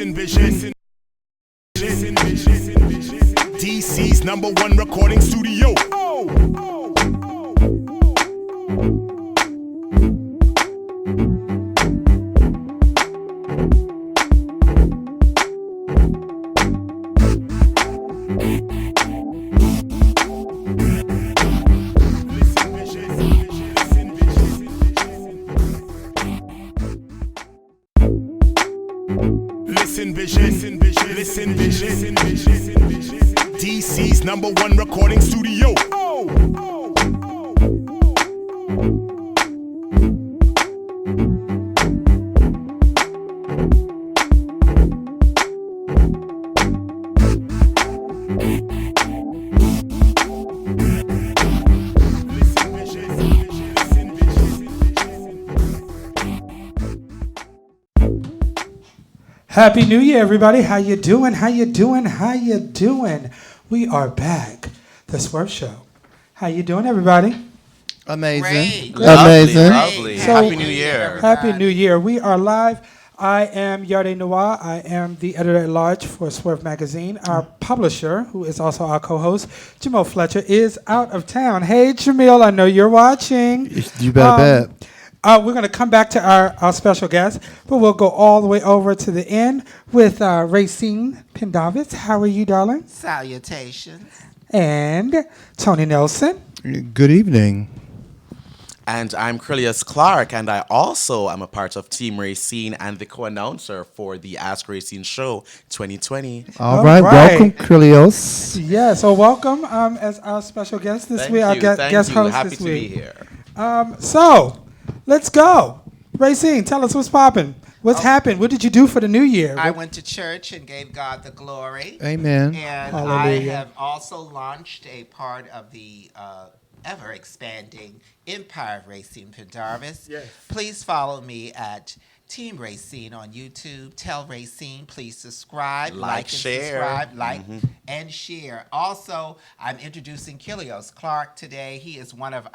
Envision. DC's #1 recording studio. Listen vision. DC's #1 recording studio. Happy New Year, everybody. How you doing? We are back. The Swerv Show. How you doing, everybody? Amazing. Lovely. So, Happy New Year. Happy New Year. We are live. I am Yardé Noir. I am the editor-at-large for Swerv Magazine. Our publisher, who is also our co-host, Jamil Fletcher, is out of town. Hey, Jamil, I know you're watching. You better bet. We're going to come back to our special guest, but we'll go all the way over to the end with Racine Pendavis. How are you, darling? Salutations. And Tony Nelson. Good evening. And I'm Curlius Clark, and I also am a part of Team Racine and the co-announcer for the Ask Racine Show 2020. All right. Welcome, Curlius. Yeah, so welcome as our special guest this week, our guest host Happy this to week. be here. So, let's go. Racine, tell us what's popping. What's happened? What did you do for the new year? I went to church and gave God the glory. Amen. And Hallelujah. I have also launched a part of the ever-expanding Empire of Racine Pendarvis. Yes. Please follow me at Team Racine on YouTube. Tell Racine, please subscribe, like and share. subscribe, and share. Also, I'm introducing Kilios Clark today. He is one of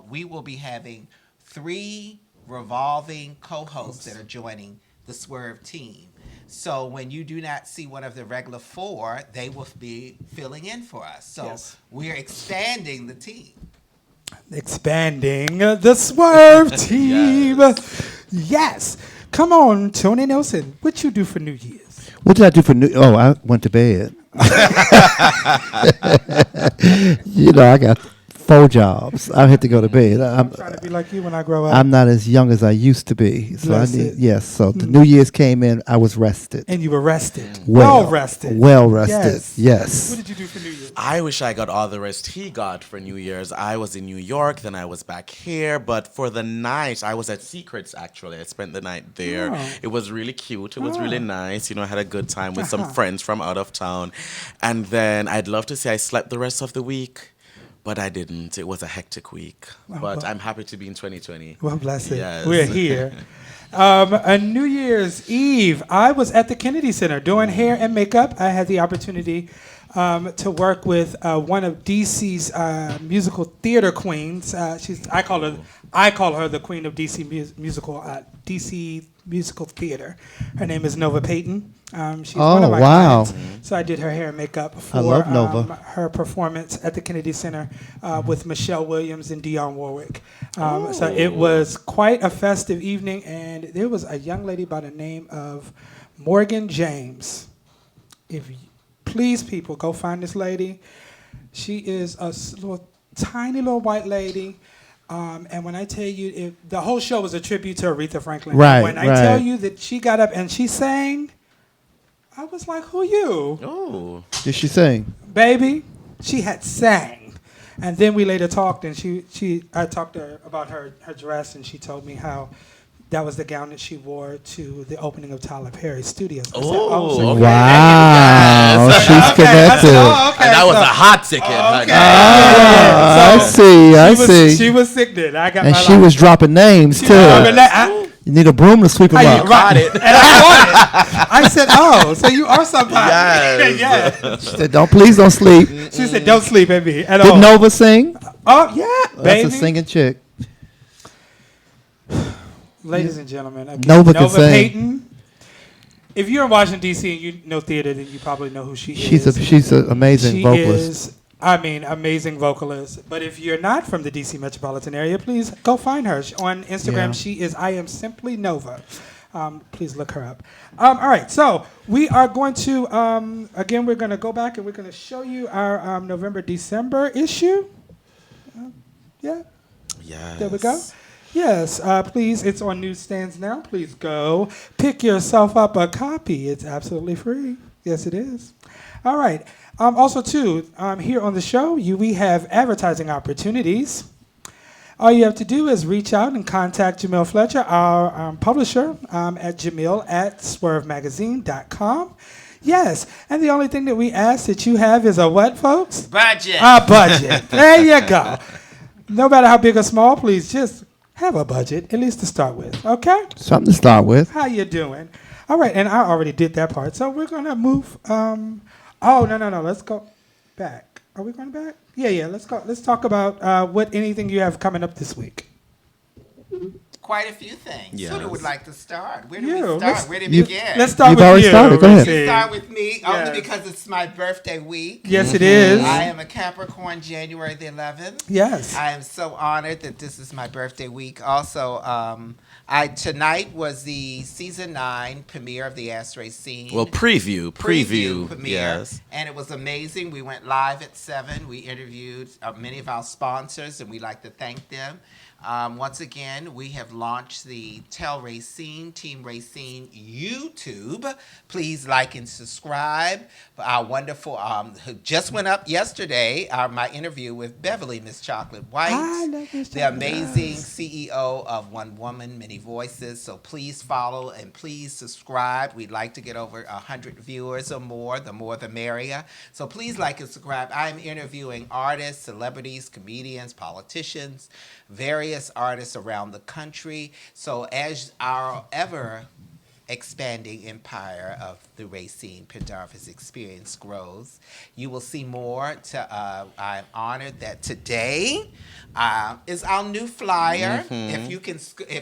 we will be having 3 revolving co-hosts that are joining the Swerve team. So when you do not see one of the regular 4, they will be filling in for us. So we're expanding the team. Expanding the Swerve team. Yes. Come on, Tony Nelson. What you do for New Year's? What did I do for I went to bed. I got 4 jobs. I had to go to bed. I'm trying to be like you when I grow up. I'm not as young as I used to be. So So the New Year's came in. I was rested. And you were rested. Well rested. Well rested. Yes. What did you do for New Year's? I wish I got all the rest he got for New Year's. I was in New York, then I was back here. But for the night, I was at Secrets, actually. I spent the night there. Oh. It was really cute. It was really nice. I had a good time with some friends from out of town. And then I'd love to say I slept the rest of the week. But I didn't. It was a hectic week. But I'm happy to be in 2020. Well, bless it. Yes. We're here. On New Year's Eve, I was at the Kennedy Center doing hair and makeup. I had the opportunity to work with one of DC's musical theater queens. I call her the queen of DC musical theater. Her name is Nova Payton. She's one of my clients. So I did her hair and makeup for I love Nova. Her performance at the Kennedy Center with Michelle Williams and Dionne Warwick. So it was quite a festive evening, and there was a young lady by the name of Morgan James. Please, people, go find this lady. She is a tiny little white lady. And when I tell you, the whole show was a tribute to Aretha Franklin. Right, When I tell you that she got up and she sang, I was like, who you? Oh. Did she sing? Baby, she had sang. And then we later talked, and I talked to her about her dress, and she told me how that was the gown that she wore to the opening of Tyler Perry's studios. Okay. Wow. She's connected. And that was a hot ticket, honey. I see. She was sick then. And she was dropping names, too. You need a broom to sweep them up. Got it. And I bought it. I said, so you are somebody. Yes. She said, please don't sleep. She said, don't sleep at me at all. Did Nova sing? Oh, yeah, baby. That's a singing chick. Ladies and gentlemen, Nova can sing. Payton if you're in Washington D.C. and you know theater, then you probably know who she She's is. she's an amazing She vocalist. is, I mean, amazing vocalist. But if you're not from the D.C. metropolitan area, please go find her. On Instagram, Yeah. she is I Am Simply Nova. Please look her up. All right, so we are going to, again, we're going to go back and we're going to show you our November-December issue. Yeah, Yes. there we go. Yes, please, it's on newsstands now. Please go pick yourself up a copy. It's absolutely free. Yes, it is. All right. Also, too, here on the show, we have advertising opportunities. All you have to do is reach out and contact Jamil Fletcher, our publisher, at jamil@swervemagazine.com. Yes, and the only thing that we ask that you have is a what, folks? Budget. A budget. There you go. No matter how big or small, please just have a budget, at least to start with. Okay? Something to start with. How you doing? All right, and I already did that part, so we're going to move. No. Let's go back. Are we going back? Yeah. Let's go. Let's talk about anything you have coming up this week. Quite a few things. Yes. Who would like to start? Where do You. we start? Let's- Where do we you- begin? Let's start You've with already you. started. Go ahead. Let's start with me, Yes. only because it's my birthday week. Yes, it is. I am a Capricorn, January the 11th. Yes. I am so honored that this is my birthday week. Also, tonight was the season 9 premiere of the Ask Racine. Well, preview premiere, yes. and it was amazing. We went live at 7. We interviewed many of our sponsors, and we'd like to thank them. Once again, we have launched the Tell Racine, Team Racine YouTube. Please like and subscribe. Our wonderful, just went up yesterday, my interview with Beverly, Miss Chocolate White, I love Miss the Chocolate. amazing CEO of One Woman, Many Voices. So please follow and please subscribe. We'd like to get over 100 viewers or more. The more the merrier. So please like and subscribe. I'm interviewing artists, celebrities, comedians, politicians, various artists around the country. So as our ever expanding empire of the Racine Pendarvis experience grows, you will see more. I'm honored that today is our new flyer. If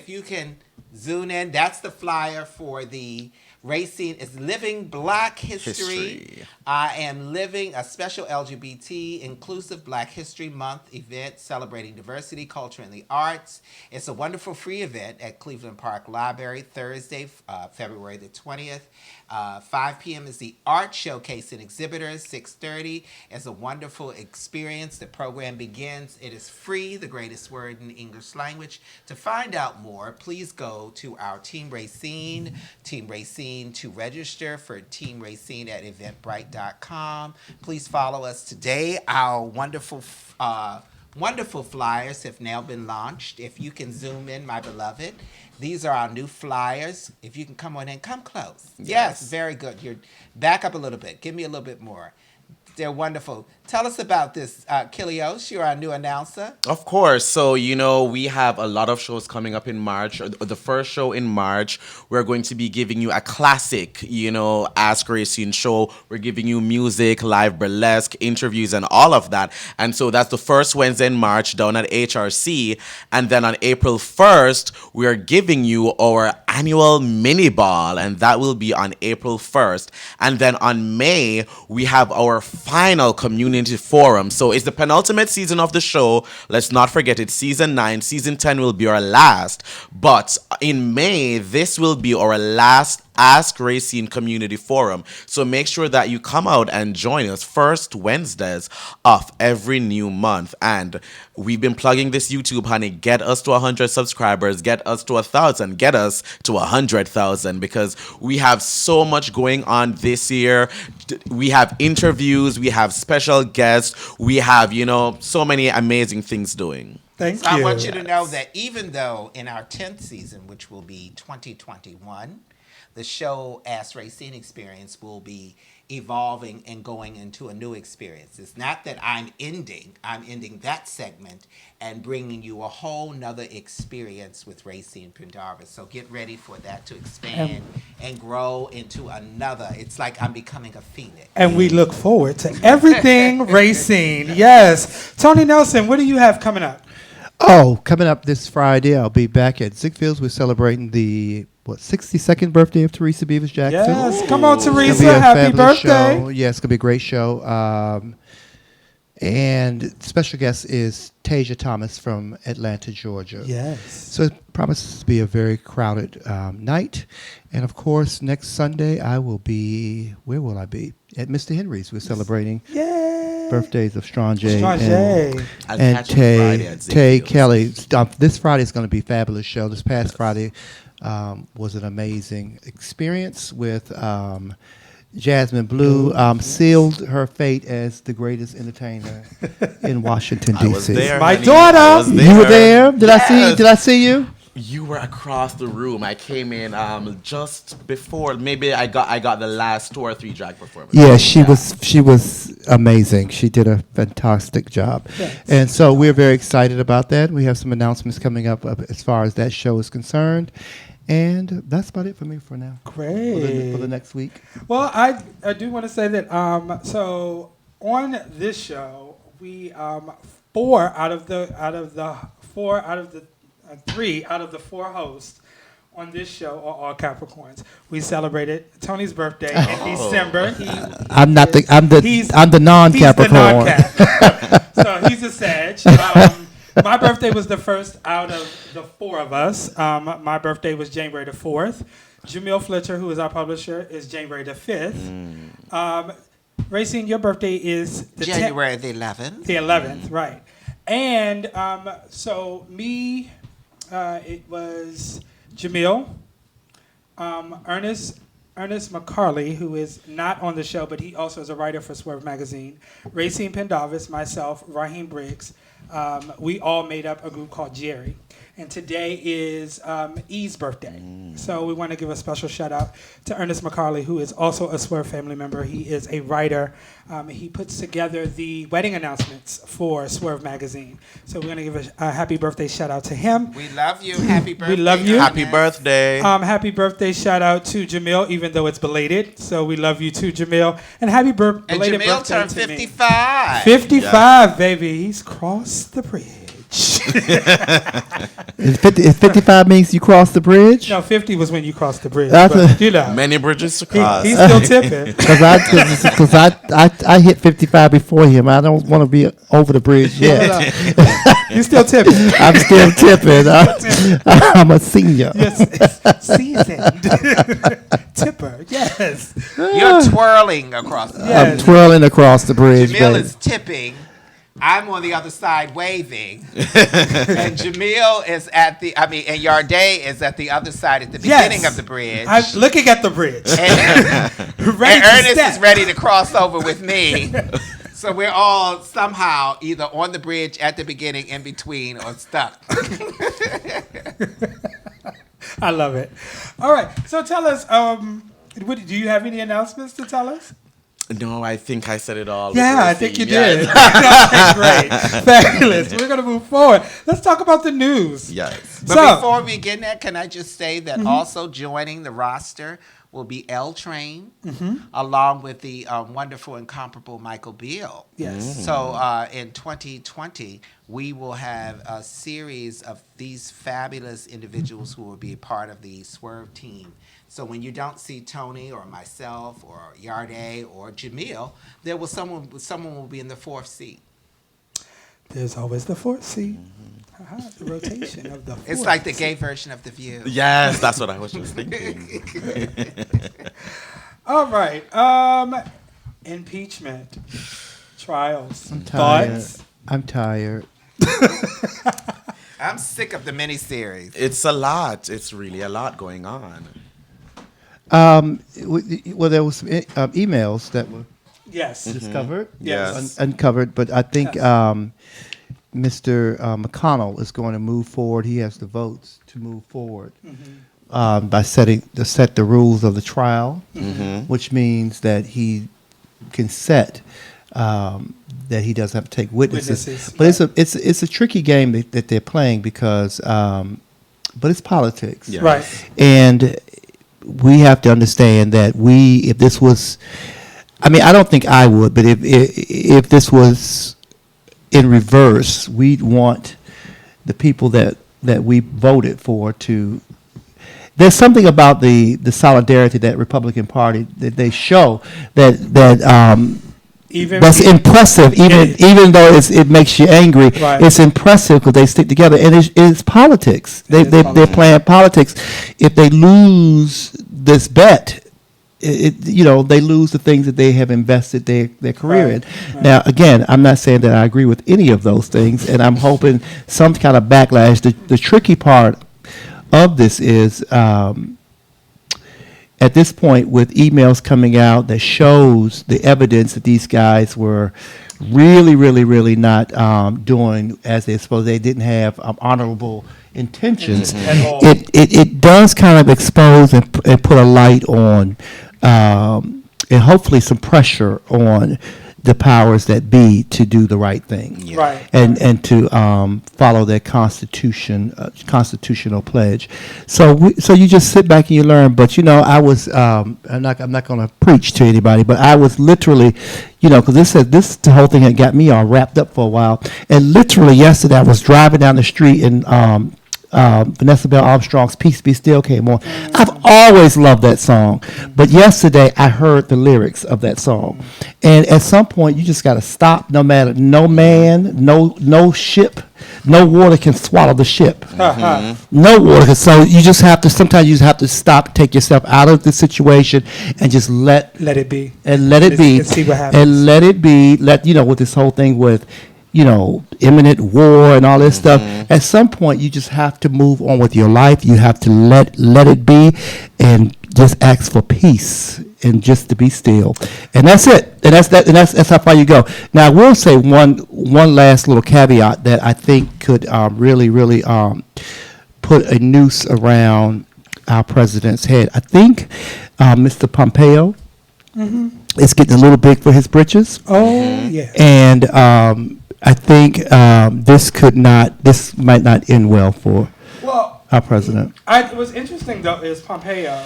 you can zoom in, that's the flyer for the Racine is Living Black History. I am living a special LGBT inclusive Black History Month event celebrating diversity, culture, and the arts. It's a wonderful free event at Cleveland Park Library, Thursday, February the 20th. 5 p.m. is the art showcase and exhibitors. 6:30 is a wonderful experience. The program begins. It is free, the greatest word in the English language. To find out more, please go to our Team Racine to register for Team Racine at eventbrite.com. Please follow us today. Our wonderful flyers have now been launched. If you can zoom in, my beloved, these are our new flyers. If you can come on in, come close. Yes, very good. You're back up a little bit. Give me a little bit more. They're wonderful. Tell us about this, Kilios. You're our new announcer. Of course. So, we have a lot of shows coming up in March. The first show in March, we're going to be giving you a classic, Ask Racine show. We're giving you music, live burlesque, interviews, and all of that. And so that's the first Wednesday in March down at HRC. And then on April 1st, we are giving you our annual mini ball, and that will be on April 1st. And then on May, we have our final community forum. So it's the penultimate season of the show. Let's not forget it's season 9. Season 10 will be our last. But in May, this will be our last Ask Racine Community Forum. So make sure that you come out and join us first Wednesdays of every new month. And we've been plugging this YouTube, honey. Get us to 100 subscribers. Get us to 1,000. Get us to 100,000 because we have so much going on this year. We have interviews. We have special guests. We have, so many amazing things doing. Thank So you. I want you to know that even though in our 10th season, which will be 2021, the show Ask Racine Experience will be evolving and going into a new experience. It's not that I'm ending that segment and bringing you a whole nother experience with Racine Pendarvis. So get ready for that to expand and grow into another. It's like I'm becoming a phoenix. And we look forward to everything Racine. Yes. Tony Nelson, what do you have coming up? Oh, coming up this Friday, I'll be back at Ziegfeld's. We're celebrating the 62nd birthday of Teresa Beavis Jackson. Yes, come on, It's gonna be Teresa. a Happy fabulous birthday. show. Yeah, it's gonna be a great show. And special guest is Tasia Thomas from Atlanta, Georgia. Yes. So it promises to be a very crowded night. And of course, next Sunday I will be. Where will I be? At Mr. Henry's. We're celebrating Yay. birthdays of Strong J Strange. I'll and catch you Friday at Tay Ziegfeld's. Kelly. This Friday is going to be a fabulous show. This past Friday was an amazing experience with Jasmine Blue. Sealed her fate as the greatest entertainer in Washington, I was D.C. there, My honey. daughter. I was You were there? Did Yes. I see you? You were across the room. I came in just before. Maybe I got the last 2 or 3 drag performances. Yeah, she was amazing. She did a fantastic job. Yes. And so we're very excited about that. We have some announcements coming up as far as that show is concerned. And that's about it for me for now. Great. For the next week. Well, I do want to say that so on this show we 3 out of the 4 hosts on this show are all Capricorns. We celebrated Tony's birthday in December. I'm the non-Capricorn. He's the non-Cap. So he's a Sag. My birthday was the first out of the 4 of us. My birthday was January the 4th. Jamil Fletcher, who is our publisher, is January the 5th. Racine, your birthday is the January the 11th. The 11th, right. And so me, it was Jamil, Ernest McCarley, who is not on the show, but he also is a writer for Swerv Magazine, Racine Pendavis, myself, Raheem Briggs. We all made up a group called Jerry. And today is E's birthday. So we want to give a special shout out to Ernest McCarley, who is also a Swerve family member. He is a writer. He puts together the wedding announcements for Swerve Magazine. So we're going to give a happy birthday shout out to him. We love you. Happy birthday. We love you. Happy birthday. Happy birthday shout out to Jamil, even though it's belated. So we love you too, Jamil. And happy And belated Jamil birthday turned to me. 55. 55, baby. He's crossed the bridge. Is 55 means you cross the bridge? No, 50 was when you crossed the bridge. That's But, you know, Many bridges to cross. he's still tipping. Because I hit 55 before him. I don't want to be over the bridge yet. He's still tipping. I'm still tipping. I'm a senior. Yes, it's seasoned. Tipper, yes. You're twirling across the Yeah. I'm twirling across the bridge. Jamil baby. is tipping. I'm on the other side waving. And Jamil is and Yarday is at the other side at the beginning of the bridge. I'm looking at the bridge. and Ready to Ernest step. is ready to cross over with me. So we're all somehow either on the bridge at the beginning, in between, or stuck. I love it. All right, so tell us, do you have any announcements to tell us? No, I think I said it all. Yeah, I think you did. Yes. Okay, great. Fabulous. We're going to move forward. Let's talk about the news. Yes. But So- before we begin that, can I just say that also joining the roster will be L Train, along with the wonderful, incomparable Michael Beal. Yes. So in 2020, we will have a series of these fabulous individuals who will be a part of the Swerve team. So when you don't see Tony or myself or Yarday or Jamil, there will someone will be in the 4th seat. There's always the 4th seat. The rotation of the 4th. It's like the gay version of The View. Yes, that's what I was just thinking. All right. Impeachment. Trials. Thoughts? I'm tired. I'm sick of the miniseries. It's a lot. It's really a lot going on. Well, there was some emails that were Yes. discovered, Yes. uncovered, but I think Yes. Mr. McConnell is going to move forward. He has the votes to move forward by set the rules of the trial, which means that he can set that he doesn't have to take witnesses. But it's a tricky game that they're playing because, but it's politics, Yeah. Right. and we have to understand that if this was, I mean, I don't think I would, but if this was in reverse, we'd want the people that we voted for to. There's something about the solidarity that Republican Party that they show that Even that's impressive. Even though it makes you angry, Right. it's impressive because they stick together, and it's politics. They're playing politics. If they lose this bet, they lose the things that they have invested their career Right. in. Now, again, I'm not saying that I agree with any of those things, and I'm hoping some kind of backlash. The tricky part of this is at this point, with emails coming out that shows the evidence that these guys were really, really, really not doing as they're supposed. They didn't have honorable intentions. At all. It does kind of expose and put a light on, and hopefully some pressure on the powers that be to do the right thing. Right. And to follow their constitutional pledge. So you just sit back and you learn. But I was I'm not going to preach to anybody, but I was literally, because this the whole thing had got me all wrapped up for a while. And literally yesterday I was driving down the street and Vanessa Bell Armstrong's "Peace Be Still" came on. I've always loved that song, but yesterday I heard the lyrics of that song, and at some point you just got to stop. No matter, no man, no ship, no water can swallow the ship. No water. So you just have to. Sometimes you just have to stop, take yourself out of the situation, and just let it be. And let it be. And see what happens. And let it be. With this whole thing with imminent war and all this stuff. At some point, you just have to move on with your life. You have to let it be, and just ask for peace and just to be still. And that's it. And that's how far you go. Now, I will say one last little caveat that I think could really, really put a noose around our president's head. I think Mr. Pompeo is getting a little big for his britches. Oh, yeah. And I think this might not end well for our president. What's interesting, though, is Pompeo.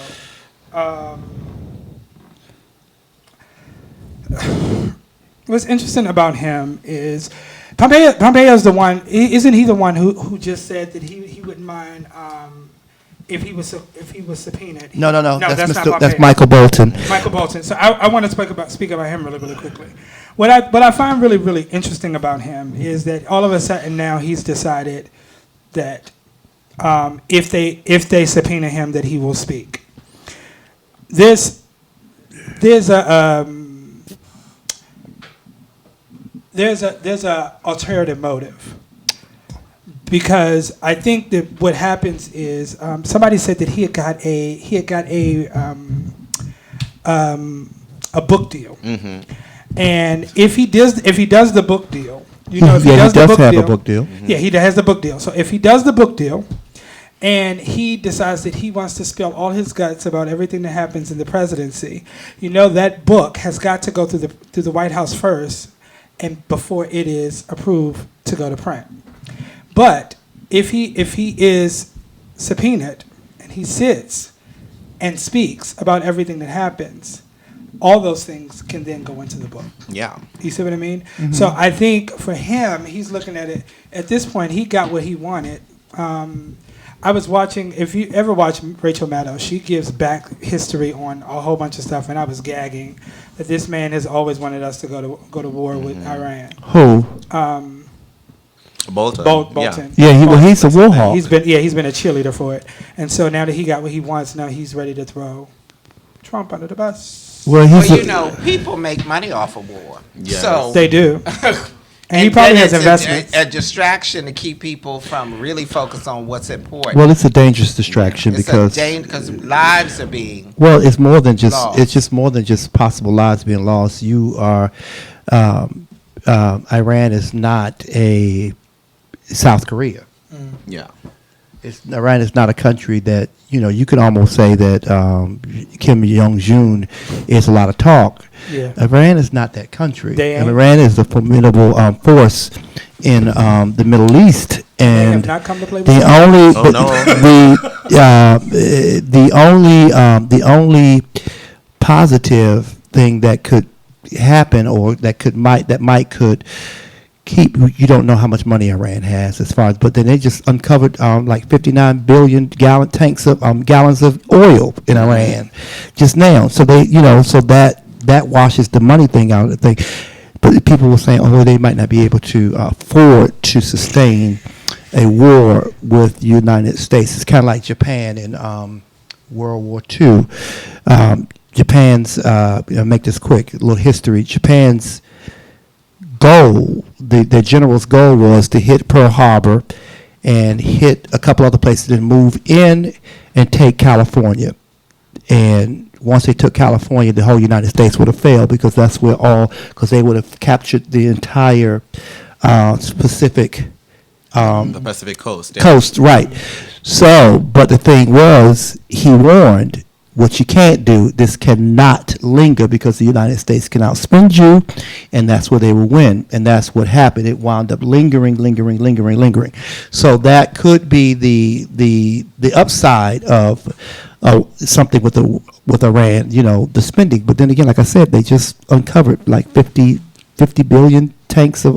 What's interesting about him is Pompeo's the one. Isn't he the one who just said that he wouldn't mind if he was subpoenaed? No. That's not That's Pompeo. Michael Bolton. Michael Bolton. So I want to speak about him really, really quickly. What I find really, really interesting about him is that all of a sudden now he's decided that if they subpoena him, that he will speak. There's a alternative motive, because I think that what happens is somebody said that he had got a book deal. And if he does the book deal, if he does the book deal, a book deal. Yeah, he has the book deal. So if he does the book deal, and he decides that he wants to spill all his guts about everything that happens in the presidency, that book has got to go through the White House first, and before it is approved to go to print. But if he is subpoenaed and he sits and speaks about everything that happens, all those things can then go into the book. Yeah. You see what I mean? So I think for him, he's looking at it, at this point, he got what he wanted. I was watching, if you ever watch Rachel Maddow, she gives back history on a whole bunch of stuff, and I was gagging that this man has always wanted us to go to war with Iran. Who? Bolton. Bolton. Yeah, he's a war hawk. He's been a cheerleader for it. And so now that he got what he wants, now he's ready to throw Trump under the bus. Well, people make money off of war. Yes. So They do. And he probably has it's investments. a distraction to keep people from really focus on what's important. Well, it's a dangerous distraction because lives are being. Well, it's more than just. lost. It's just more than just possible lives being lost. You are. Iran is not a South Korea. Yeah. Iran is not a country that you could almost say that Kim Jong-un is a lot of talk. Yeah. Iran is not that country. They ain't. And Iran is a formidable force in the Middle East, They and have not come to play with the us. only Oh, no. the only positive thing that could happen, or that might you don't know how much money Iran has as far as, but then they just uncovered like 59 billion gallons of oil in Iran just now. So they, so that washes the money thing out of the thing. But people were saying, oh, they might not be able to afford to sustain a war with the United States. It's kind of like Japan in World War II. Japan's, make this quick, a little history. Japan's goal, the general's goal was to hit Pearl Harbor and hit a couple other places and move in and take California. And once they took California, the whole United States would have failed because because they would have captured the entire Pacific. The Pacific coast. Yeah. Coast, right. So, but the thing was, he warned, what you can't do, this cannot linger because the United States can outspend you, and that's where they will win. And that's what happened. It wound up lingering. So that could be the upside of something with Iran, the spending. But then again, like I said, they just uncovered like 50 billion tanks of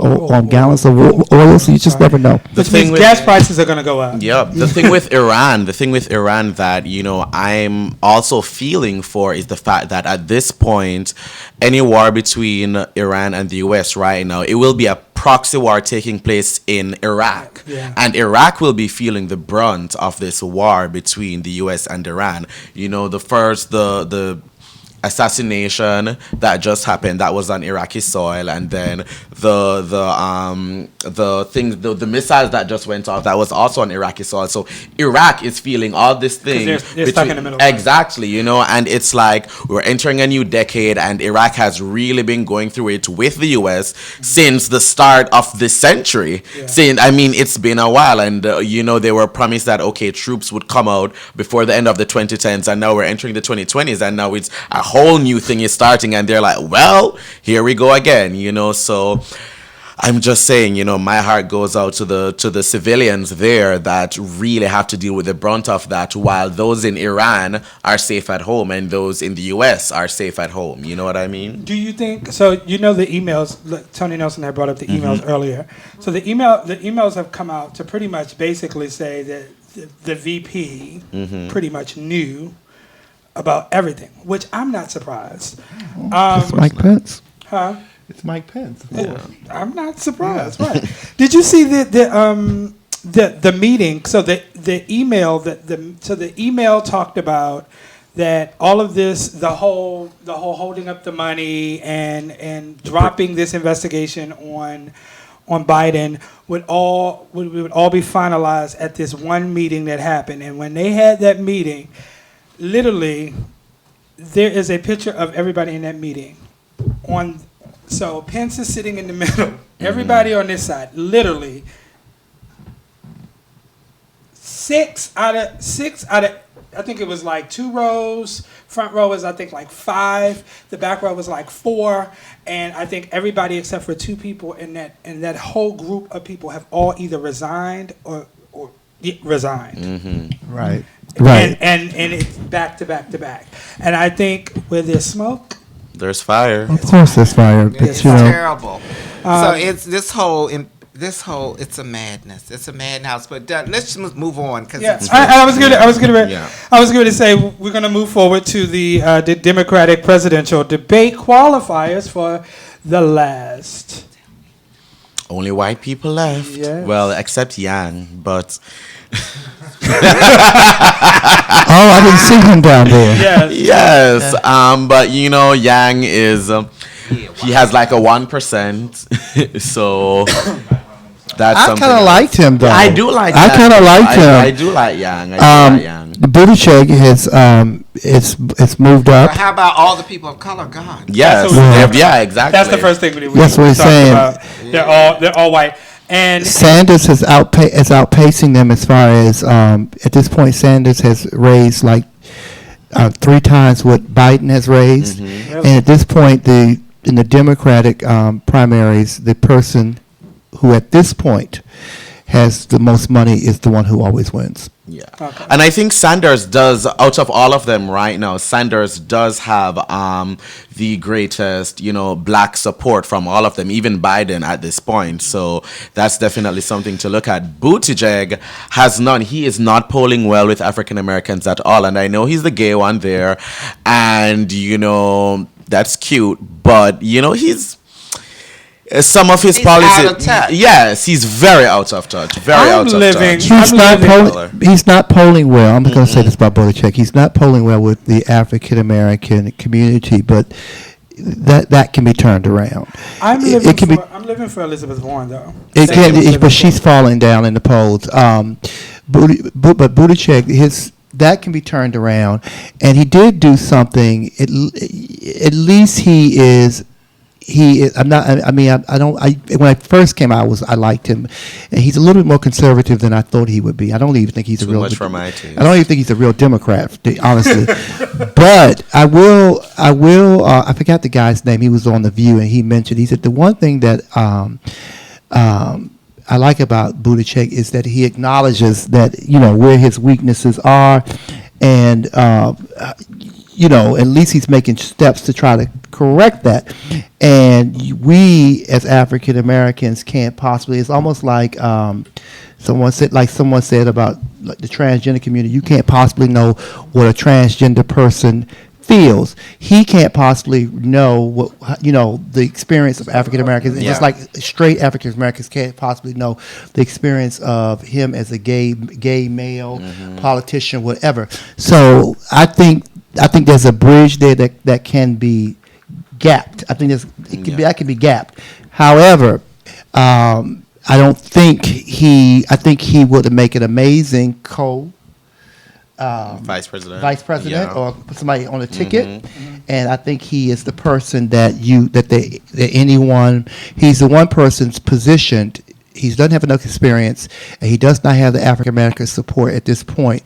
gallons of oil, so you just never know. Which means gas prices are going to go up. Yeah, the thing with Iran that I'm also feeling for is the fact that at this point, any war between Iran and the U.S. right now, it will be a proxy war taking place in Iraq. Yeah. And Iraq will be feeling the brunt of this war between the U.S. and Iran. The assassination that just happened, that was on Iraqi soil, and then the missiles that just went off, that was also on Iraqi soil. So Iraq is feeling all this thing. They're stuck in the middle. Exactly, and it's like we're entering a new decade, and Iraq has really been going through it with the U.S. since the start of this century. Yeah. It's been a while, and they were promised that troops would come out before the end of the 2010s, and now we're entering the 2020s, and now it's a whole new thing is starting, and they're like, well, here we go again, so I'm just saying, my heart goes out to the civilians there that really have to deal with the brunt of that, while those in Iran are safe at home and those in the U.S. are safe at home. You know what I mean? Do you think so? The emails. Tony Nelson had brought up the emails earlier. So the emails have come out to pretty much basically say that the VP pretty much knew about everything, which I'm not surprised. It's Mike Pence. Huh? It's Mike Pence. Yeah. I'm not surprised. Right? Did you see the meeting? So the email the email talked about that all of this, the whole holding up the money and dropping this investigation on Biden would all be finalized at this one meeting that happened. And when they had that meeting, literally, there is a picture of everybody in that meeting. So Pence is sitting in the middle. Everybody on this side, literally, six out of, I think it was like 2 rows. Front row was, I think, like 5. The back row was like 4. And I think everybody except for 2 people in that whole group of people have all either resigned or resigned. Mm-hmm. Right. And it's back to back to back. And I think where there's smoke, there's fire. Of course, there's fire. It's terrible. So it's this whole it's a madness. It's a madhouse. But let's just move on because I was going to say we're going to move forward to the Democratic presidential debate qualifiers for the last. Only white people left. Yes. Well, except Yang, but. Oh, I didn't see him down there. Yes. But Yang is he has like a 1%. So that's I kind of liked him though. I do like. I kind of liked him. I do like Yang. The Buttigieg has it's moved up. How about all the people of color gone? Yes. Exactly. That's the first thing we That's what he's saying. about. They're all white. And Sanders is outpacing them as far as at this point. Sanders has raised like 3 times what Biden has raised, and at this point, in the Democratic primaries, the person who at this point has the most money is the one who always wins. Yeah. Okay. And I think Sanders does, out of all of them right now, Sanders does have the greatest, black support from all of them, even Biden at this point. So that's definitely something to look at. Buttigieg has none. He is not polling well with African Americans at all. And I know he's the gay one there. And, that's cute. But, he's... some of his policies, out of touch. yes, he's very out of touch. Very out of touch. He's not polling well. I'm going to say this about Buttigieg. He's not polling well with the African American community, but that can be turned around. I'm living for Elizabeth Warren though. But she's falling down in the polls. But Buttigieg, that can be turned around, and he did do something. At least he is. I'm not. I mean, I don't. When I first came out, I liked him, and he's a little bit more conservative than I thought he would be. I don't even think he's Too much for my taste. I don't even think he's a real Democrat, honestly. But I will. I forgot the guy's name. He was on The View, and he mentioned. He said the one thing that I like about Buttigieg is that he acknowledges that where his weaknesses are, and at least he's making steps to try to correct that. And we, as African Americans, can't possibly. It's almost like someone said about the transgender community. You can't possibly know what a transgender person feels. He can't possibly know what the experience of African Americans. Yeah. Just like straight African Americans can't possibly know the experience of him as a gay male politician, whatever. So I think there's a bridge there that can be gapped. I think that can be gapped. However, I think he would make an amazing vice president or put somebody on a ticket. And I think he is the person he's the one person's positioned. He doesn't have enough experience, and he does not have the African American support at this point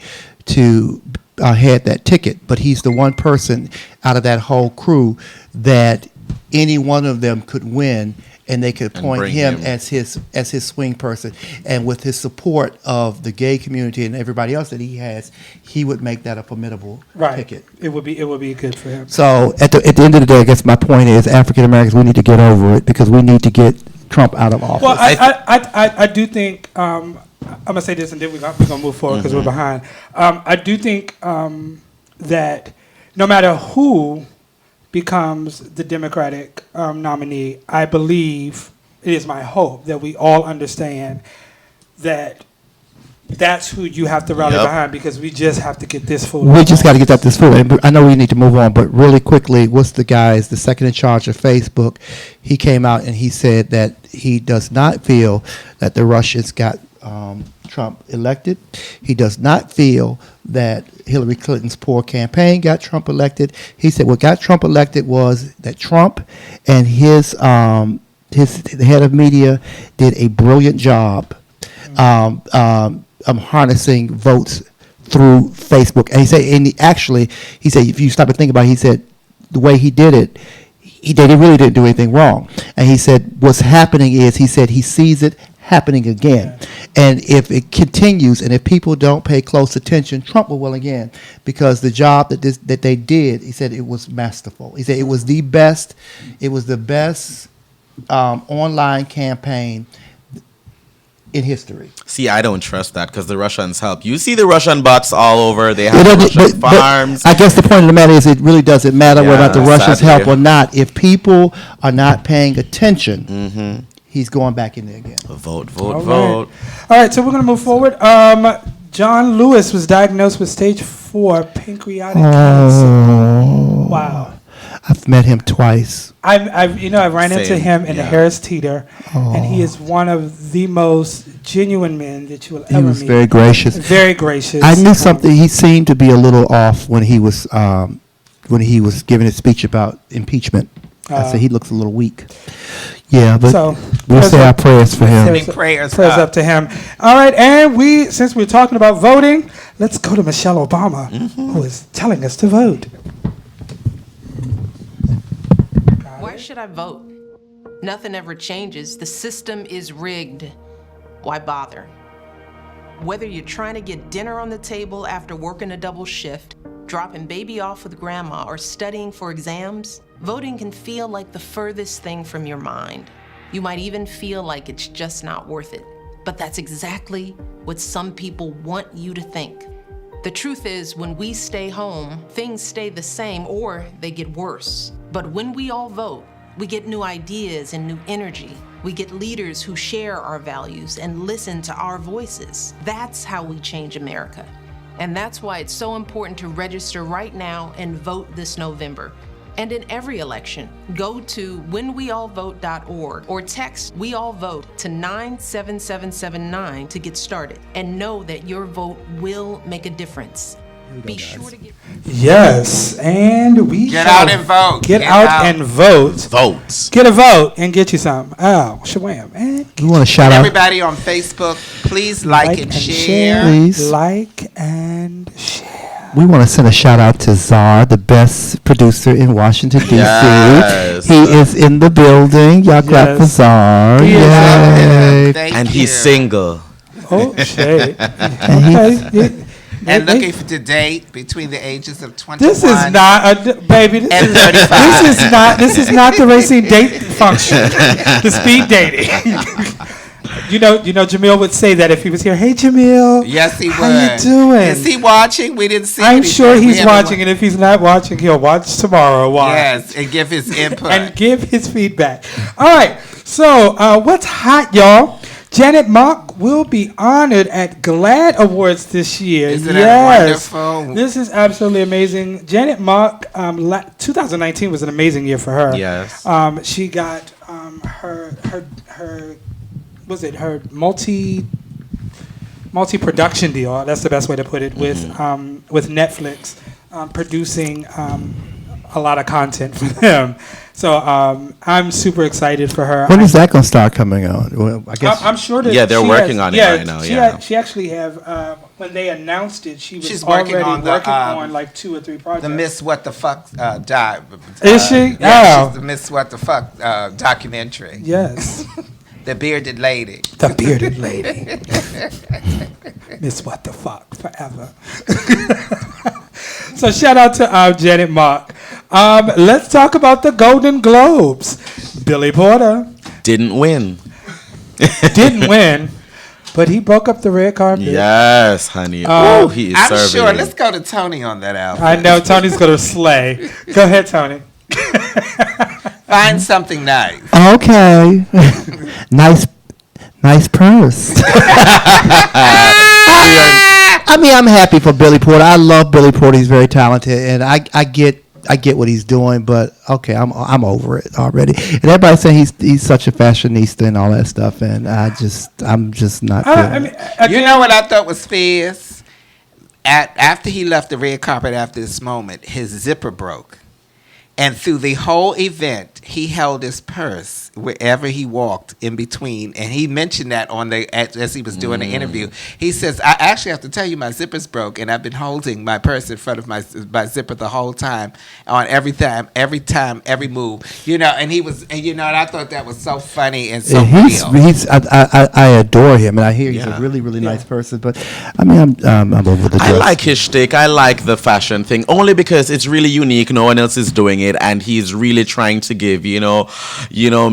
to head that ticket. But he's the one person out of that whole crew that any one of them could win, and they could appoint him as his swing person. And with his support of the gay community and everybody else that he has, he would make that a formidable ticket. It would be good for him. So at the end of the day, I guess my point is African Americans, we need to get over it because we need to get Trump out of office. Well, I do think I'm gonna say this, and then we're gonna move forward because we're behind. I do think that no matter who becomes the Democratic nominee, I believe it is my hope that we all understand that that's who you have to rally behind, because we just have to get this food. We just got to get this food. And I know we need to move on, but really quickly, the second in charge of Facebook? He came out and he said that he does not feel that the Russians got Trump elected. He does not feel that Hillary Clinton's poor campaign got Trump elected. He said what got Trump elected was that Trump and his head of media did a brilliant job harnessing votes through Facebook. And he said, if you stop and think about it, he said the way he did it, he really didn't do anything wrong. And he said what's happening is, he said he sees it happening again. And if it continues and if people don't pay close attention, Trump will win again, because the job that they did, he said it was masterful. He said it was the best online campaign in history. See, I don't trust that because the Russians help. You see the Russian bots all over. They have Russian farms. I guess the point of the matter is it really doesn't matter whether or not the Russians help or not. If people are not paying attention, he's going back in there again. Vote. All right, so we're going to move forward. John Lewis was diagnosed with stage 4 pancreatic cancer. Wow. I've met him twice. I ran into him in the Harris Teeter, and he is one of the most genuine men that you will ever meet. He was very gracious. Very gracious. I knew something. He seemed to be a little off when he was giving his speech about impeachment. I said he looks a little weak. Yeah, but we'll say our prayers for him. Prayers up to him. All right, and since we're talking about voting, let's go to Michelle Obama, who is telling us to vote. Why should I vote? Nothing ever changes. The system is rigged. Why bother? Whether you're trying to get dinner on the table after working a double shift, dropping baby off with grandma, or studying for exams, voting can feel like the furthest thing from your mind. You might even feel like it's just not worth it. But that's exactly what some people want you to think. The truth is, when we stay home, things stay the same or they get worse. But when we all vote, we get new ideas and new energy. We get leaders who share our values and listen to our voices. That's how we change America. And that's why it's so important to register right now and vote this November. And in every election, go to whenweallvote.org or text We All Vote to 97779 to get started. And know that your vote will make a difference. Be sure to get... Yes, and we Get shall out and vote. Get out and vote. Votes. Get a vote and get you some. Oh, shabam. And We want to shout out. Everybody on Facebook, please like and share. Please. Like and share. We want to send a shout out to Czar, the best producer in Washington, D.C. Yes. He is in the building. Y'all clap for Yes. Czar. He is. Yay. Thank And you. he's single. Oh, shade. And he- Okay. And looking for the date between the ages of 21 This is not a baby. This and is, 35. this is not the racing date function. The speed dating. You know, Jamil would say that if he was here. Hey, Jamil. Yes, he would. How you doing? Is he watching? We didn't see I'm anything. sure We he's haven't watching, and if he's not watching, he'll watch tomorrow. Why? Yes, and give his input. And give his feedback. All right. So, what's hot, y'all? Janet Mock will be honored at GLAAD Awards this year. Isn't that wonderful? This is absolutely amazing. Janet Mock, 2019 was an amazing year for her. Yes. She got her multi-production deal. That's the best way to put it, with Netflix producing a lot of content for them. So I'm super excited for her. When is that going to start coming on? Well, I guess. I'm sure that Yeah, they're she working has- on it right now, yeah. she actually have when they announced it, she was She's already working on the, on like 2 or 3 projects. the Miss What the Fuck dive. Is she? Yeah, Oh. she's the Miss What the Fuck documentary. Yes, The Bearded Lady. the bearded lady, Miss What the Fuck forever. So shout out to Janet Mock. Let's talk about the Golden Globes. Billy Porter Didn't win. didn't win, but he broke up the red carpet. Yes, honey. He is I'm serving. sure. Let's go to Tony on that outfit. I know Tony's gonna slay. Go ahead, Tony. Find something nice. Okay. nice purse. I mean, I'm happy for Billy Porter. I love Billy Porter. He's very talented, and I get what he's doing. But okay, I'm over it already. And everybody's saying he's such a fashionista and all that stuff, and I'm just not. feeling it. You know what I thought was fierce? After he left the red carpet after this moment, his zipper broke. And through the whole event, he held his purse wherever he walked in between. And he mentioned that as he was doing the interview. He says, I actually have to tell you, my zipper's broke, and I've been holding my purse in front of my zipper the whole time, on every move. And he was, and I thought that was so funny and so real. I adore him, and I hear he's a really, really nice person. But I mean, I'm over the dress. I like his shtick. I like the fashion thing only because it's really unique. No one else is doing it, and he's really trying to give,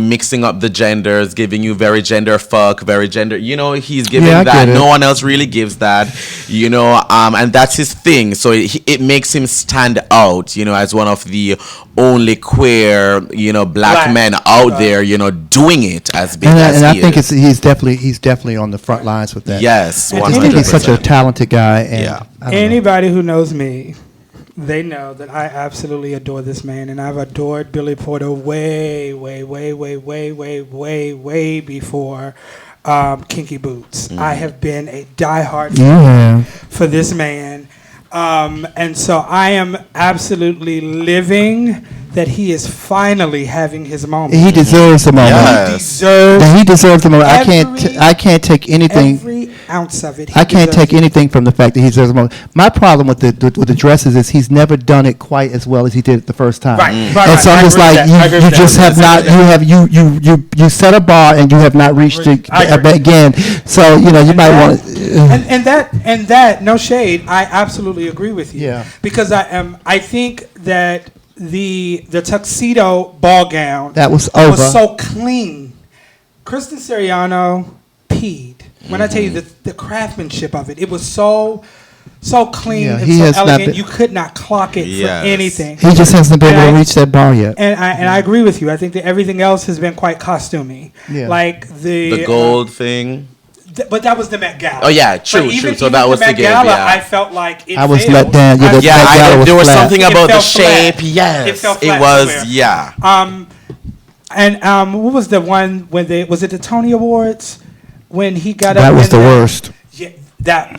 mixing up the genders, giving you very gender fuck, very gender. He's giving that. No one else really gives that. And that's his thing. So it makes him stand out. As one of the only queer, black men out there, doing it as big as and he I think is. he's definitely on the front lines with that. Yes, I think he's such a 100%. talented guy. And I don't know. Anybody who knows me, they know that I absolutely adore this man, and I've adored Billy Porter way before Kinky Boots. I have been a diehard fan for this man, and so I am absolutely living that he is finally having his moment. He deserves a moment. Yes. He deserves a moment. I can't take anything. ounce of it. I can't take anything from the fact that he deserves more. My problem with the dresses is he's never done it quite as well as he did it the first time. Right. And so I'm just like, you just have not. You set a bar and you have not reached it again. So you might want. And that no shade. I absolutely agree with you. Yeah. Because I think that the tuxedo ball gown That was over. was so clean. Kristen Siriano peed. When I tell you the craftsmanship of it, it was so clean Yeah, and he so has not elegant. been- You could not clock it Yes. for anything. He just hasn't been able to reach that bar yet. And I agree with you. I think that everything else has been quite costumey. Yeah. Like The gold thing. but that was the Met Gala. Oh, yeah, true, But even, true. So even that was the Met give, Gala, yeah. I felt like it I was failed. let down. Yeah, I- That gala was There was flat. something It about the fell flat. shape. Yes, It fell it flat was. somewhere. Yeah. And what was the one when was it the Tony Awards when he got up? That was in the there? worst.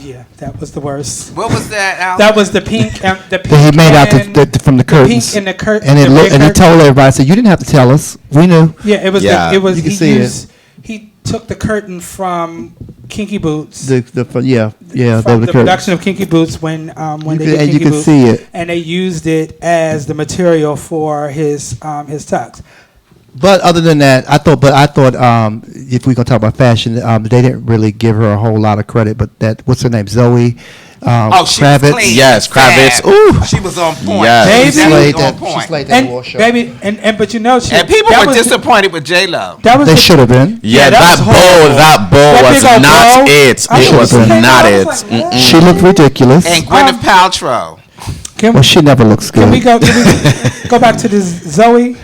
Yeah, that was the worst. What was that, Al? That was the pink. The pink That he made out and- from the curtains. pink and the curtain. And he told everybody, said, "You didn't have to tell us. We knew." Yeah, it was. Yeah. It was. You can He see it. used. He took the curtain from Kinky Boots. They from were the the curtains. production of Kinky Boots when they could- did and you Kinky could Boots, see it. and they used it as the material for his tux. But other than that, I thought if we're gonna talk about fashion, they didn't really give her a whole lot of credit. But what's her name, Zoe She was Kravitz. clean. Yes, Kravitz. Fab. Ooh. She was on point. Yes. She Baby. slayed on that. She point. slayed that award And show. baby, but you know, And people that were was disappointed with J-Lo. That was They the- should have been. Yeah, that that was horrible. bow That was big old not bow. it. I It was should've been. not I it. was like, Mm-mm. She looked ridiculous. And Gwyneth Paltrow. Well, she never looks good. Can we go back to this Zoe?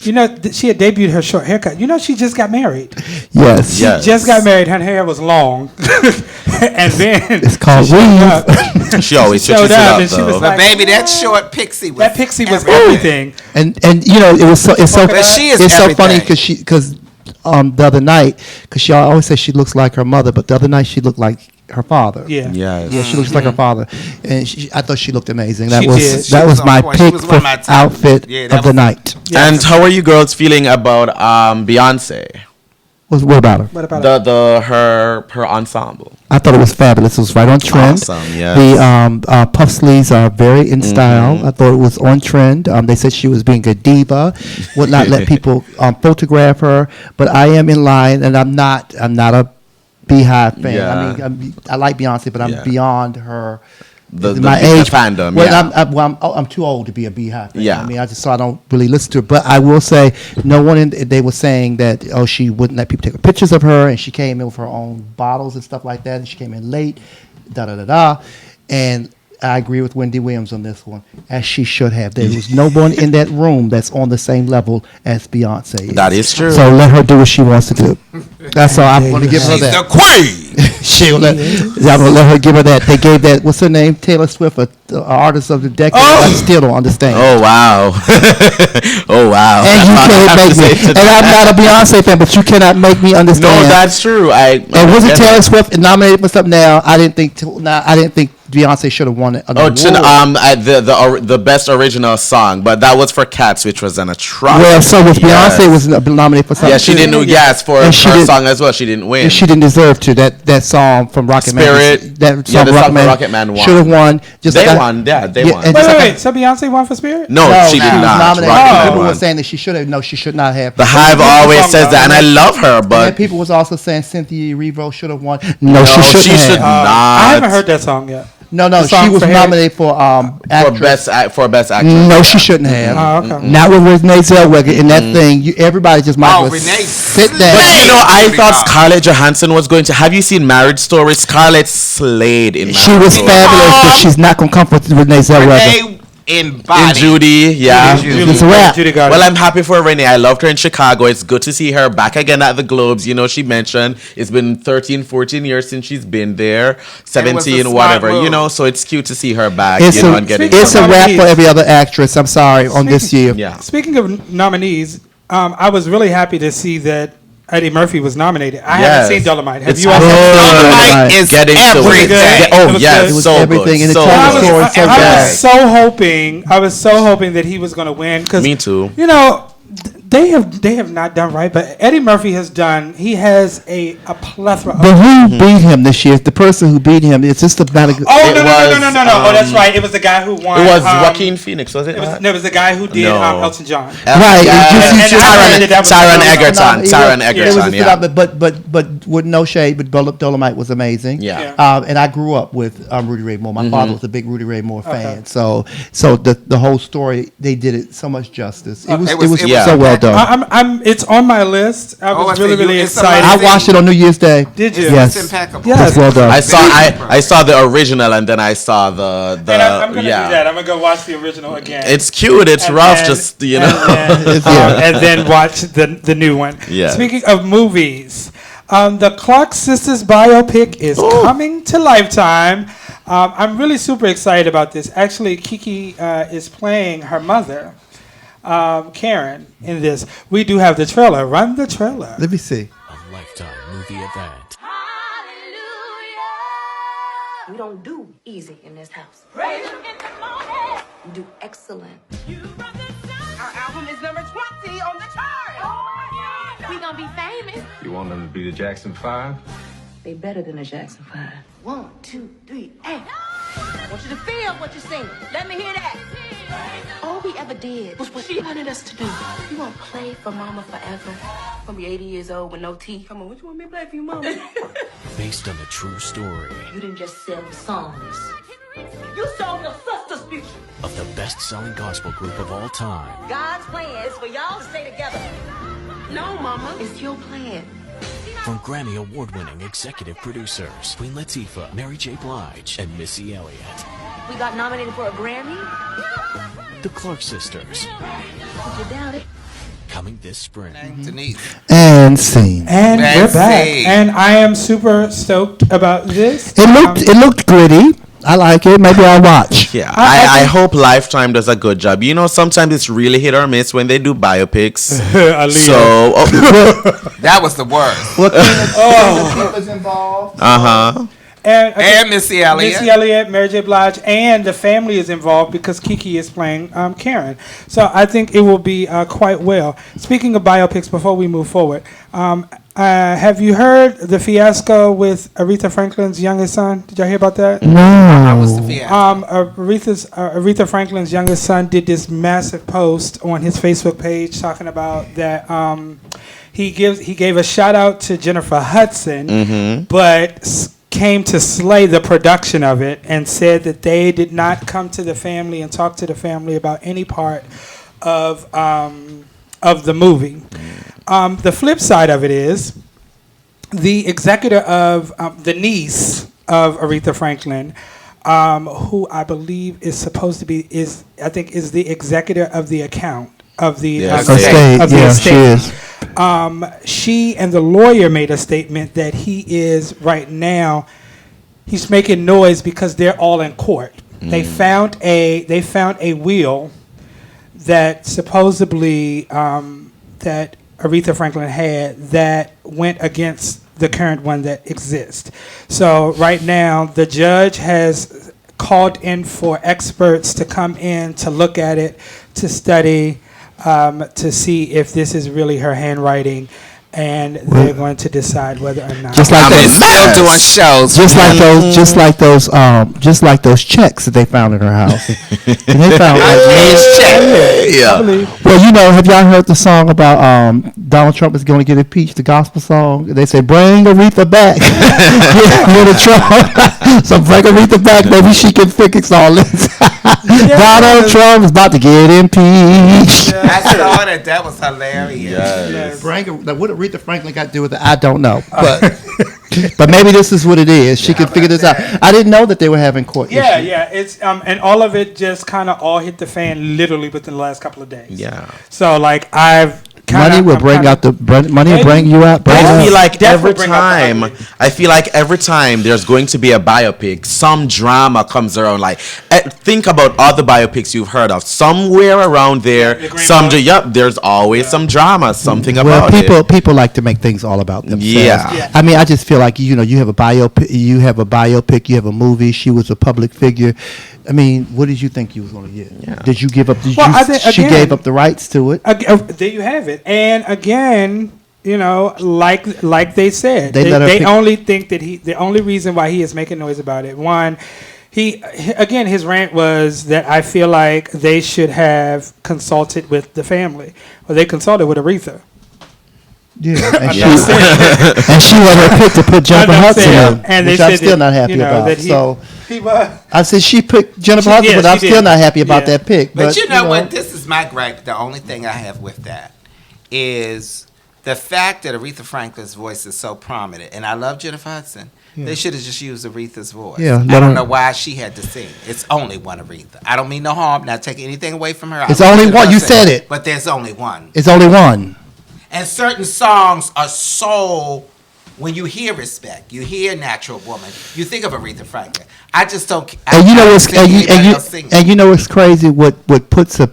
You know, she had debuted her short haircut. You know, she just got married. Yes. Yeah. Just got married. Her hair was long, and then It's called she showed weave. up. She always Showed switches it up up, and she was though. like- But baby, that short pixie was That pixie was everything. everything. And it was so it's so But she is it's so funny everything. because the other night because she always says she looks like her mother, but the other night she looked like her father. Yeah. Yes. Yeah, she looks like her father, and I thought she looked amazing. That She was did. She that was was on my point. She pick was one for of my top- outfit Yeah, that of the was- night. Yes. And how are you girls feeling about Beyonce? What about her? What about it? Her ensemble? I thought it was fabulous. It was right on trend. Awesome, yes. The puff sleeves are very in style. I thought it was on trend. They said she was being a diva, would not let people photograph her. But I am in line, and I'm not a Beehive fan. Yeah. I mean, I like Beyonce, but I'm Yeah. beyond her. The my the age fandom. Well, Yeah. I'm too old to be a Beehive fan. Yeah. I mean, I don't really listen to her. But I will say, they were saying that she wouldn't let people take pictures of her, and she came in with her own bottles and stuff like that, and she came in late, and I agree with Wendy Williams on this one, as she should have. There was no one in that room that's on the same level as Beyonce. That is true. So let her do what she wants to do. That's all I'm going to give her She's the that. queen. I'm going to let her give her that. They gave that, what's her name? Taylor Swift, a artist of the decade. I still don't understand. Oh wow! Oh wow! And you That's all I can't have make to say me. to And that. I'm not a Beyonce fan, but you cannot make me No, understand. that's true. And wasn't Taylor Swift nominated for something? Now I didn't think Beyonce should have won it. Oh, the best original song, but that was for Cats, which was an atrocity. Well, so was Yes. Beyonce was nominated for something. Yeah, she too. didn't. Yes, for And her she didn't- song as well, she didn't win. And she didn't deserve to. That song from Rocket Spirit. Man. That Yeah, song the from song from Rocket Man won. Should have won. Just They like won. Yeah, they won. and Wait, just like wait. So Beyonce won for Spirit? No, she did was not. nominated. Rocket Man People won. were saying that she should have. No, she should not have. The Hive always says that, and I love her, And then but people was also saying Cynthia Erivo should have won. No, she no, shouldn't she have. should not. I haven't heard that song yet. No, The song she was for Harry? nominated for actress. for best actress. No, she shouldn't have. Oh, okay. Not with Renee Zellweger in that thing. Everybody just might Oh, as well Renee sit slayed. down. But you know, I Moving thought on. Scarlett Johansson was going to. Have you seen Marriage Story? Scarlett slayed in Marriage She was Story. fabulous, but she's not going to come for Renee Zellweger. Renee embodied. And Judy, yeah. Judy. It's a wrap. Judy got Well, it. I'm happy for Renee. I loved her in Chicago. It's good to see her back again at the Globes. You know, she mentioned it's been 13, 14 years since she's been there, 17, smart whatever. move. You know, so it's cute to see her back. It's you know, a, and getting it's a wrap nominees. for every other actress. I'm sorry, on this year. Yeah. Speaking of nominees, I was really happy to see that Eddie Murphy was nominated. I Yes. haven't seen Dolomite. Have It's you all seen good. Dolomite is Getting to everything. it. Oh, It was yes. good. It was so everything, good. and it So told I the was, story good. so I bad. was so hoping that he was going to win because Me too. You know, They have not done right, but Eddie Murphy has done. He has a plethora. But who beat him this year? The person who beat him, it's just about a. Oh, that's right. It was the guy who won. It was Joaquin Phoenix, was it? It was the guy who did No. Elton John. Right. Taron Egerton. Yeah. But with no shade, but Dolomite was amazing. Yeah. And I grew up with Rudy Ray Moore. My father was a big Rudy Ray Moore fan. So the whole story, they did it so much justice. It was so well done. It's on my list. I was really excited. I watched it on New Year's Day. Did you? Yes. It's impeccable. Yes. It's well done. I saw the original and then I saw the And I'm gonna do that. I'm gonna go watch the original again. It's cute. It's And rough. then- Just you know. and then watch the new one. Yeah. Speaking of movies, the Clark Sisters biopic is coming to Lifetime. I'm really super excited about this. Actually, Kiki is playing her mother, Karen, in this. We do have the trailer. Run the trailer. Let me see. A Lifetime movie event. We don't do easy in this house. We do excellent. Our album is number 20 on the chart. Oh my God. We gonna be famous. You want them to be the Jackson 5? They better than the Jackson 5. 1, 2, 3, hey. I want you to feel what you're singing. Let me hear that. All we ever did was what she wanted us to do. You won't play for mama forever. I'm gonna be 80 years old with no teeth. Come on, what you want me to play for you, mama? Based on a true story You didn't just sell songs. You sold your sister's future. of the best-selling gospel group of all time. God's plan is for y'all to stay together. No, mama. It's your plan. From Grammy Award-winning executive producers Queen Latifah, Mary J. Blige, and Missy Elliott. We got nominated for a Grammy. The Clark Sisters, Would you doubt it? coming this spring. Denise. And scene. And we're back. see. And I am super stoked about this. It looked gritty. I like it. Maybe I'll watch. Yeah, I hope Lifetime does a good job. You know, sometimes it's really hit or miss when they do biopics. So, That was the worst. Well, Latifah's involved. And Missy Elliott. Missy Elliott, Mary J. Blige, and the family is involved because Kiki is playing Karen. So I think it will be quite well. Speaking of biopics, before we move forward, have you heard the fiasco with Aretha Franklin's youngest son? Did y'all hear about that? That was the fiasco. Aretha Franklin's youngest son did this massive post on his Facebook page talking about that he gave a shout out to Jennifer Hudson, but came to slay the production of it and said that they did not come to the family and talk to the family about any part of the movie. The flip side of it is the executor of the niece of Aretha Franklin, who I believe is supposed to be is the executor of the account of the estate. She is. She and the lawyer made a statement that he is right now. He's making noise because they're all in court. They found a will that supposedly that Aretha Franklin had that went against the current one that exists. So right now, the judge has called in for experts to come in to look at it, to study, to see if this is really her handwriting, and they're going to decide whether or not. Just like Still doing shows. just like those checks that they found in her house. And they found Well, you know, have y'all heard the song about Donald Trump is going to get impeached? The gospel song. They say, "Bring Aretha back." Trump. So bring Aretha back, maybe she can fix all this. Donald Trump is about to get impeached. I saw that. That was hilarious. yes. What Aretha Franklin got to do with it, I don't know. But maybe this is what it is. She can figure this out. I didn't know that they were having court issues. Yeah. It's and all of it just kind of all hit the fan literally within the last couple of days. Yeah. So like Money will bring you out. I feel like Definitely bring out the I feel like every time there's going to be a biopic, some drama comes around. Like, think about other biopics you've heard of. Somewhere around there, there's always some drama, something about it. People like to make things all about themselves. Yeah. I mean, I just feel like you have a biopic, you have a movie. She was a public figure. I mean, what did you think you was going to get? Yeah. Did you give up? Well, she gave up the rights to it. There you have it. it. And again, you know, like they said, they only think that the only reason why he is making noise about it, one, his rant was that I feel like they should have consulted with the family. Well, they consulted with Aretha. Yeah, and she had her pick to put Jennifer Hudson in, and which I'm still not happy about. I said she picked Jennifer Hudson, but I'm still not happy about that pick. But you know what? This is my gripe. The only thing I have with that is the fact that Aretha Franklin's voice is so prominent, and I love Jennifer Hudson. Yeah. They should have just used Aretha's voice. Yeah, I don't know why she had to sing. It's only one Aretha. I don't mean no harm, not taking anything away from her. It's only one. You said it. But there's only one. It's only one. And certain songs are so, when you hear Respect, you hear Natural Woman, you think of Aretha Franklin. I just don't. And you know what's crazy? What puts a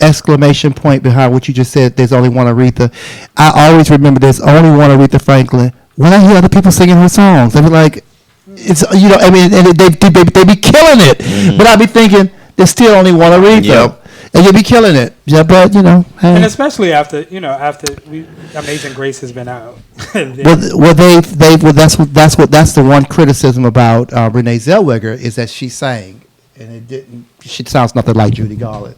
exclamation point behind what you just said? There's only one Aretha. I always remember there's only one Aretha Franklin. When I hear other people singing her songs, they be like, it's I mean, and they be killing it. Mm-hmm. But I be thinking there's still only one Aretha. Yep. And you'll be killing it, yeah. But hey. And especially after Amazing Grace has been out. That's the one criticism about Renee Zellweger is that she sang, and it didn't. She sounds nothing like Judy Garland,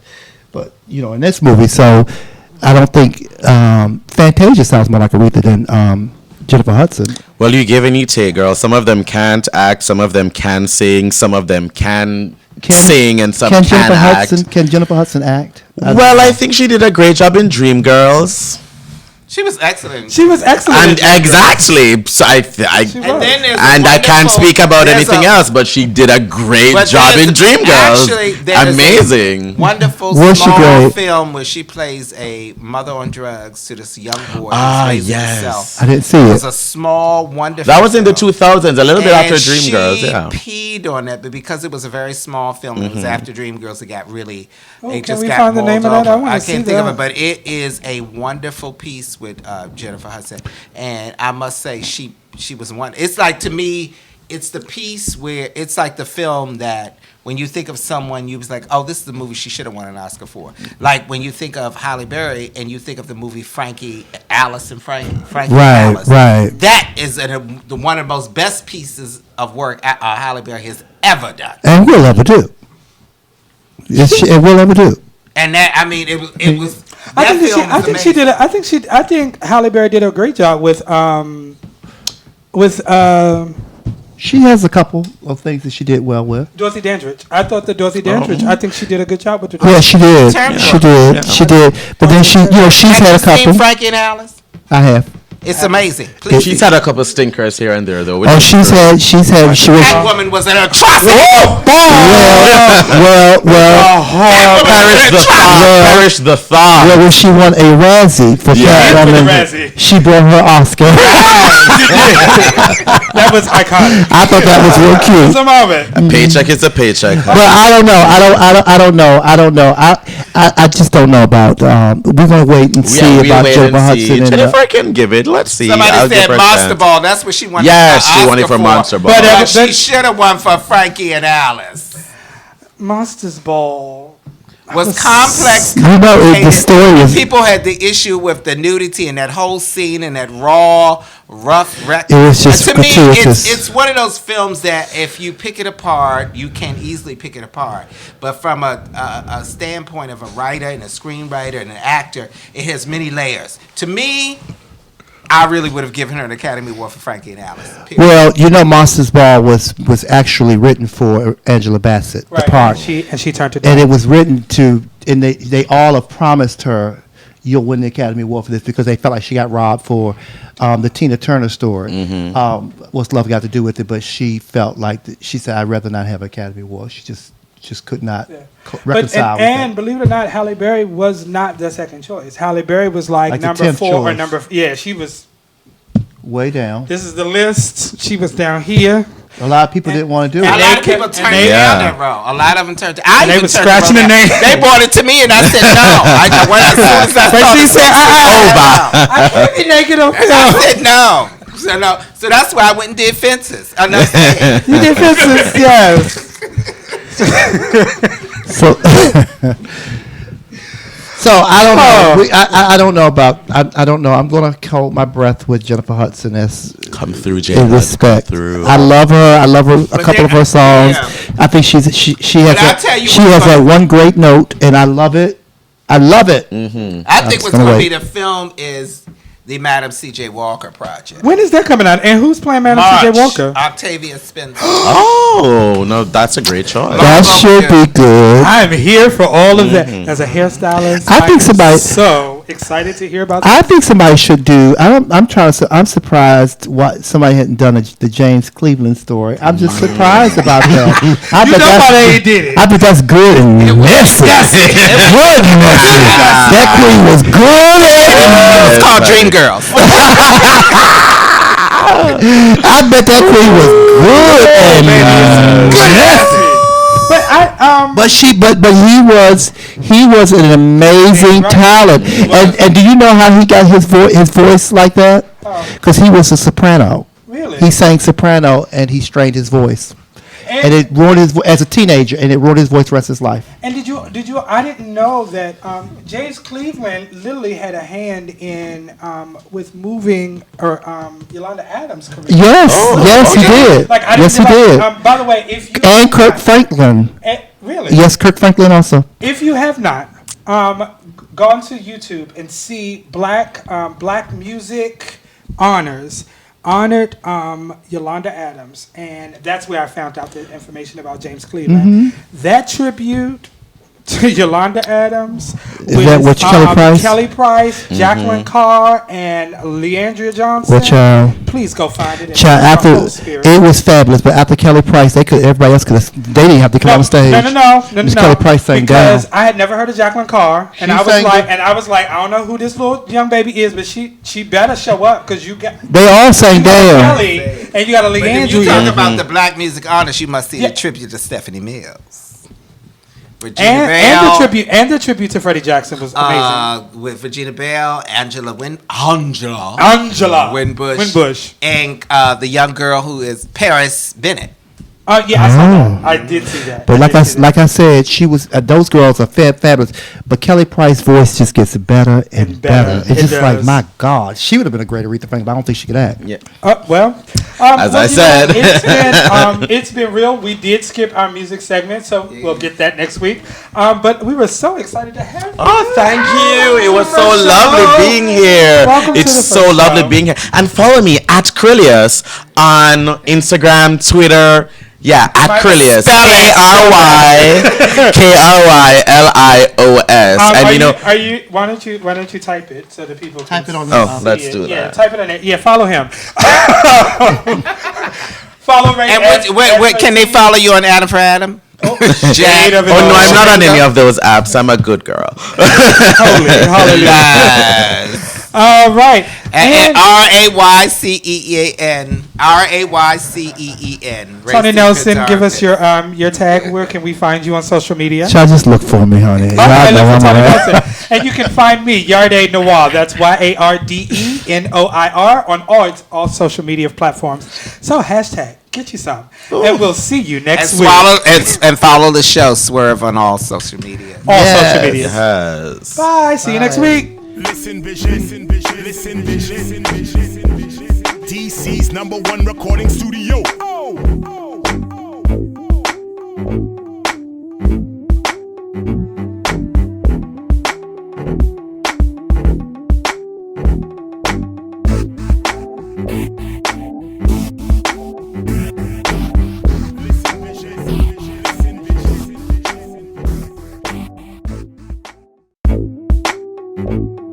but in this movie. So I don't think Fantasia sounds more like Aretha than Jennifer Hudson. Well, you give and you take, girl. Some of them can't act, some of them can sing, some of them can sing, and some can act. Can Jennifer Hudson act? Well, I think she did a great job in Dreamgirls. She was excellent. And exactly. So I can't speak about anything else, but she did a great job in Dreamgirls. Amazing. Wonderful small film where she plays a mother on drugs to this young boy. Yes. I didn't see it. It was a small, wonderful That was in the 2000s, a little bit after Dreamgirls. Yeah. She peed on it, but because it was a very small film, it was after Dreamgirls, it got really, can we find the name of that? I can't think of it, but it is a wonderful piece with Jennifer Hudson, and I must say she was one. It's like, to me, it's the piece where it's like the film that when you think of someone, you was like, oh, this is the movie she should have won an Oscar for. Like when you think of Halle Berry and you think of the movie Frankie Alice and Frankie Alice. Right. That is one of the most best pieces of work Halle Berry has ever done, and will ever do. It will ever do. And that, I mean, it was. I think Halle Berry did a great job with. She has a couple of things that she did well with. Dorothy Dandridge. I thought that Dorothy Dandridge. I think she did a good job with her. Yeah, she did. She did. But then she's had a couple. Have you seen Frankie and Alice? I have. It's amazing. She's had a couple of stinkers here and there, though. She was. That woman was an atrocity. Perish the thought. Well, when she won a Razzie for Catwoman, she brought her Oscar. That was iconic. I thought that was real cute. Some of it. A paycheck is a paycheck. But I don't know. I just don't know about. We're gonna wait and see about Jennifer Hudson. Jennifer can give it. Let's see. Somebody said Monster Ball. That's what she won. Yes, she won it for Monster Ball. But she should have won for Frankie and Alice. Monsters Ball was complex. The story is. People had the issue with the nudity and that whole scene and that raw, rough. It was just to me, it's one of those films that if you pick it apart, you can easily pick it apart. But from a standpoint of a writer and a screenwriter and an actor, it has many layers. To me, I really would have given her an Academy Award for Frankie and Alice. Period. Well, Monsters Ball was actually written for Angela Bassett, the part. And she turned it down. And it was written and they all have promised her, you'll win the Academy Award for this, because they felt like she got robbed for the Tina Turner story. Mm-hmm. What's Love Got to Do with It? But she felt like, she said, I'd rather not have an Academy Award. She just could not reconcile with and that. Believe it or not, Halle Berry was not the second choice. Halle Berry was like number 4 choice. Or number. Yeah, she was way down. This is the list. She was down here. A lot of people didn't want to do it. A lot of people turned down that role. A lot of them turned. They were scratching the name. They brought it to me, and I said no. I can't be naked on film. I said no. So that's why I went and did Fences. I know. You did Fences, yes. So I don't know. I don't know about. I don't know. I'm gonna hold my breath with Jennifer Hudson as Come through, Jay. in respect. Come through. I love her. I love her. A couple of her songs. Yeah. I think she But I'll has tell you she what's has that funny. one great note, and I love it. I love it. I think what's gonna going to wait. be the film is the Madam C.J. Walker project. When is that coming out? And who's playing Madam C.J. Walker? Octavia Spencer. Oh, no, that's a great choice. That should be good. I'm here for all of that. As a hairstylist, I think am somebody- so excited to hear about I that. think somebody should do. I'm surprised why somebody hadn't done the James Cleveland story. I'm just surprised about that. I You bet know that's- why they did it. I bet that's good and messy. Good and messy. That queen was good. It's called Dream Girls. I bet that queen was good and messy. But He was an amazing Right. talent. And do you know how he got his voice like that? Because he was a soprano. Really? He sang soprano and he strained his voice. And it ruined his as a teenager, and it ruined his voice the rest of his life. And did you? I didn't know that James Cleveland literally had a hand in with moving Yolanda Adams' career. Yes, yes, he did. Like I didn't Yes, he realize- did. By the way, if you And Kirk Franklin. really, Yes, Kirk Franklin also. if you have not gone to YouTube and see Black Music Honors. Honored Yolanda Adams, and that's where I found out the information about James Cleveland. That tribute to Yolanda Adams Is that what Kelly Price? Kelly Price, Jacqueline Carr, and Leandria Johnson. Well, child. Please go find it. Child, after it was fabulous, but after Kelly Price, everybody else could. They didn't have to come on stage. No. Miss Kelly Price sang down. Because I had never heard of Jacqueline Carr, and She I was sang like, good. I don't know who this little young baby is, but she better show up because you got They all sang down. Kelly and you got a But if Leandria. you talk about the Black Music Honors, you must see the tribute to Stephanie Mills. Regina Bell, and the tribute to Freddie Jackson was amazing. with Regina Bell, Angela Angela Winbush, and the young girl who is Paris Bennett. Yeah, I saw that. I did see that. But like I said, she was. Those girls are fabulous. But Kelly Price's voice just gets better and better. It's just like, my God, she would have been a great Aretha Franklin, but I don't think she could act. Yeah. As I said. It's been real. We did skip our music segment, so we'll get that next week. But we were so excited to have you. Oh, thank you. It was so First lovely show. being here. Welcome to It's the so first lovely show. being here. And follow me at Krillius on Instagram, Twitter. Yeah, at Krillius. KRYLIOS. And why don't you type it so that people can Type it on see there. Oh, let's it? do Yeah, that. type it on there. Yeah, follow him. Follow Ray. And what can they follow you on Adam for Adam? Jade of it Oh, no, all. I'm not on any of those apps. I'm a good girl. Holy, hallelujah. Yes. All right. And RAYCEEN. Tony Nelson, give us your tag. Where can we find you on social media? Y'all just look for me, honey. Okay, Y'all know look for I'm Tony alright. Nelson. And you can find me, Yarde Noir. That's YARDENOIR on all social media platforms. So hashtag get you some. And we'll see you next week. And follow the show Swerve on all social media. All social media. Yes. Bye. See you next week. Listen, vision. DC's #1 recording studio.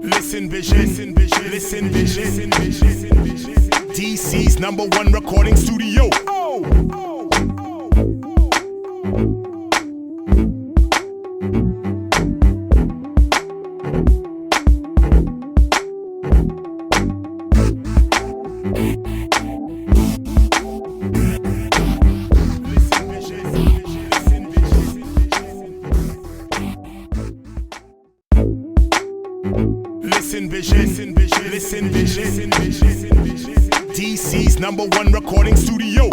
Listen, vision. DC's #1 recording studio. Listen, vision. DC's #1 recording studio.